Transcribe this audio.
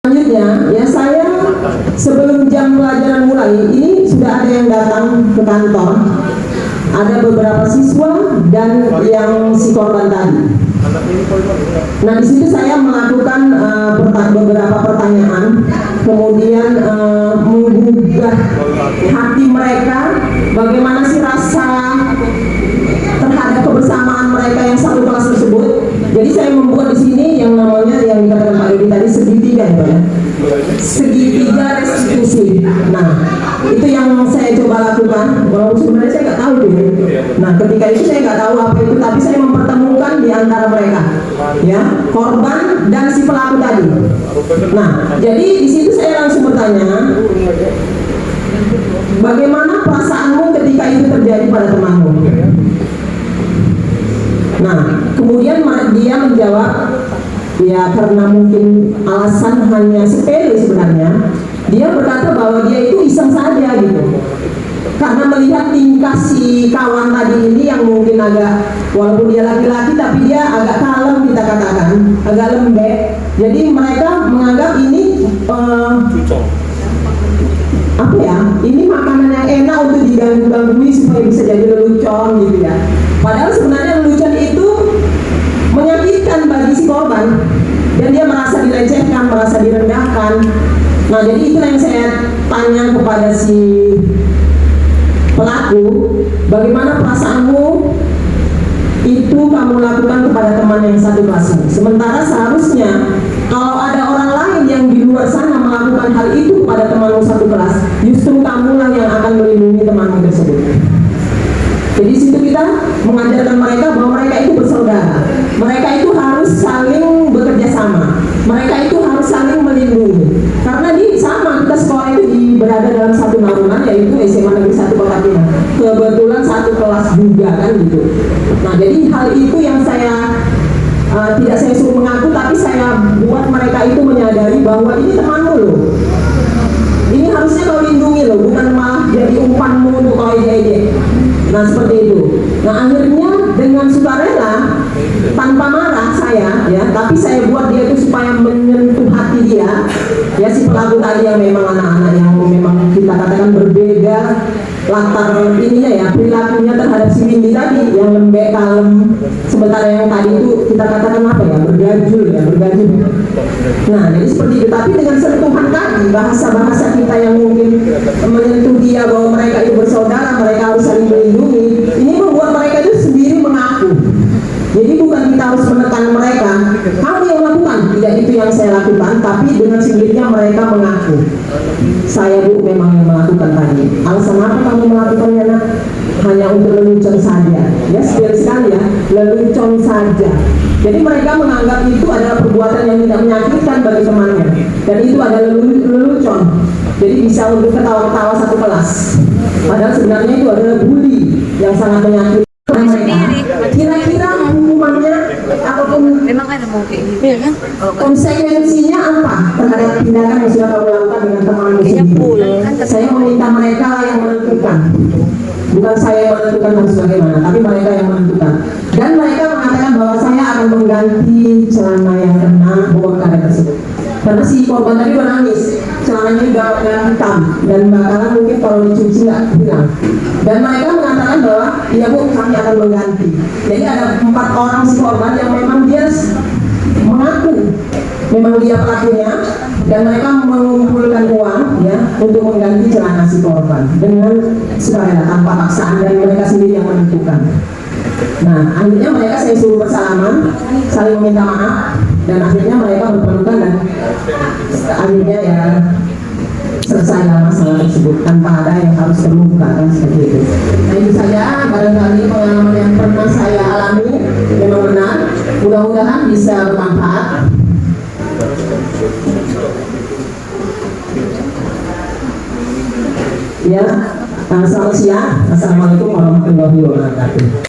Selanjutnya, ya saya sebelum jam pelajaran mulai, ini sudah ada yang datang ke kantor. Ada beberapa siswa dan yang si korban tadi. Nah, di situ saya melakukan beberapa pertanyaan, kemudian menggugah hati mereka, bagaimana sih rasa terhadap kebersamaan mereka yang satu kelas tersebut. Jadi saya membuat di sini yang namanya yang dikatakan Pak Yudi tadi segitiga ya, segitiga restitusi. Nah, itu yang saya coba lakukan. Walaupun sebenarnya saya nggak tahu deh. Nah, ketika itu saya nggak tahu apa itu, tapi saya mempertemukan di antara mereka, ya, korban dan si pelaku tadi. Nah, jadi di situ saya langsung bertanya, bagaimana perasaanmu ketika itu terjadi pada temanmu? Nah, kemudian dia menjawab, ya karena mungkin alasan hanya sepele sebenarnya. Dia berkata bahwa dia itu iseng saja gitu. Karena melihat tingkah si kawan tadi ini yang mungkin agak, walaupun dia laki-laki tapi dia agak kalem, kita katakan, agak lembek. Jadi mereka menganggap ini apa ya? Ini makanan yang enak untuk diganggu-ganggui supaya bisa jadi lelucon gitu ya. Padahal sebenarnya lelucon itu menyakitkan bagi si korban dan dia merasa dilecehkan, merasa direndahkan. Nah, jadi itulah yang saya tanya kepada si pelaku, bagaimana perasaanmu itu kamu lakukan kepada teman yang satu kelasmu. Sementara seharusnya kalau ada orang lain yang di luar sana melakukan hal itu kepada temanmu satu kelas, justru kamulah yang akan melindungi temanmu tersebut. Jadi situ kita mengajarkan mereka bahwa mereka itu bersaudara, mereka itu harus saling bekerja sama, mereka itu harus saling melindungi. Karena di sama kita sekolah itu berada dalam satu naungan, yaitu SMA Negeri 1 Kota Pinang. Kebetulan satu kelas juga kan gitu. Nah, jadi hal itu yang saya tidak saya suruh mengaku, tapi saya buat mereka itu menyadari bahwa ini temanmu loh. Ini harusnya kau lindungi loh, bukan malah jadi umpanmu untuk kau ejek-ejek. Nah, seperti itu. Nah, akhirnya dengan sukarela, tanpa marah saya, ya, tapi saya buat dia itu supaya menyentuh hati dia, ya, si pelaku tadi yang memang anak-anak yang memang kita katakan berbeda latar ininya ya, perilakunya terhadap si Windy tadi yang lembek, kalem, sementara yang tadi itu kita katakan apa ya, bergajul ya, bergajul. Nah, jadi seperti itu. Tapi dengan sentuhan tadi, bahasa-bahasa kita yang mungkin menyentuh dia bahwa mereka itu bersaudara, mereka harus saling melindungi, ini membuat mereka itu sendiri mengaku. Jadi bukan kita harus menekan mereka, kamu yang lakukan, tidak itu yang saya lakukan, tapi dengan sendirinya mereka mengaku, saya bu memang yang melakukan tadi. Alasan apa kamu melakukannya nak? Hanya untuk lelucon saja, ya, sekali ya, lelucon saja. Jadi mereka menganggap itu adalah perbuatan yang tidak menyakitkan bagi temannya, dan itu adalah lelucon. Jadi bisa untuk ketawa-ketawa satu kelas. Padahal sebenarnya itu adalah bully yang sangat menyakitkan mereka. Kira-kira hukumannya ataupun memang ada mau kayak gitu ya kan? konsekuensinya apa terhadap tindakan yang sudah kamu lakukan dengan temanmu sendiri? Saya meminta mereka yang menentukan, bukan saya yang menentukan harus bagaimana, tapi mereka yang menentukan. Dan mereka mengatakan bahwa saya akan mengganti celana yang kena bom karet tersebut. Karena si korban tadi menangis, celananya juga merah hitam dan bakalan mungkin kalau dicuci nggak hilang. Dan mereka mengatakan bahwa iya bu, kami akan mengganti. Jadi ada 4 orang si korban yang memang dia mengaku memang dia pelakunya, dan mereka mengumpulkan uang ya untuk mengganti celana si korban dengan sukarela tanpa paksaan, dan mereka sendiri yang menentukan. Nah, akhirnya mereka saya suruh bersalaman, saling meminta maaf, dan akhirnya mereka berpelukan, dan akhirnya ya selesailah masalah tersebut tanpa ada yang harus terlupakan seperti itu. Nah, itu saja barangkali pengalaman yang pernah saya alami memang benar, mudah-mudahan bisa bermanfaat. Ya, selamat siang. Assalamualaikum warahmatullahi wabarakatuh.